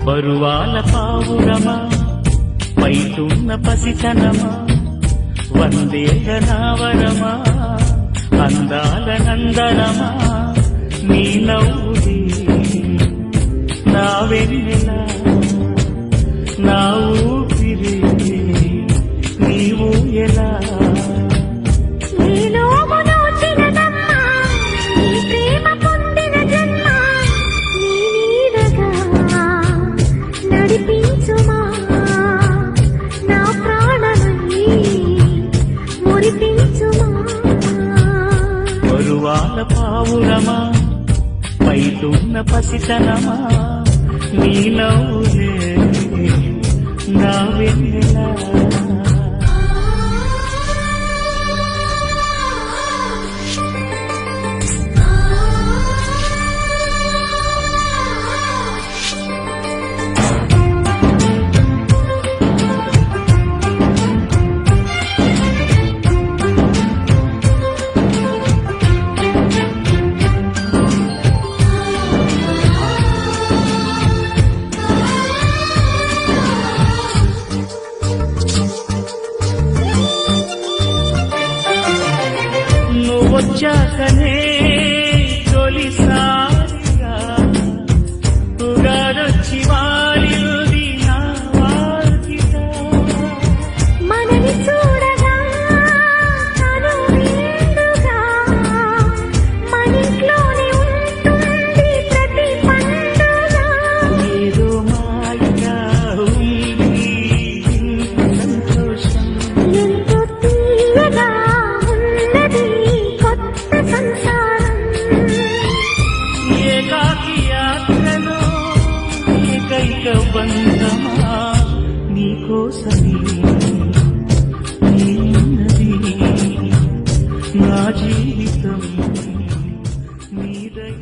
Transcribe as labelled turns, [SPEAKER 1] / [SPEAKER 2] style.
[SPEAKER 1] పరువాల పావురమా పైటున్న పసితనమా వందేళ్ళ నావరమా అందాల నందనమా నీ నవ్వుది నా వెన్నెల నా ఊపిరి నీవు ఎలా పరువాల పావురమా పైటున్న పసితనమా నీ నవ్వులే నా వెన్నెల వచ్చాకనే తొలిసారిగా ఉగాదొచ్చి వాలింది నా వాకిట
[SPEAKER 2] మనని చూడగా తను నిండుగా మనింట్లోనే ఉంటుంది ప్రతి పండుగ
[SPEAKER 1] ఏదో మాయగా ఉంది సంతోషం
[SPEAKER 2] ఎంతో తీయగా ఉన్నది
[SPEAKER 1] ఏకాకి యాత్రలో ఏకైక బంధమా నీకోసమే నీన్నది నా జీవితం నీదై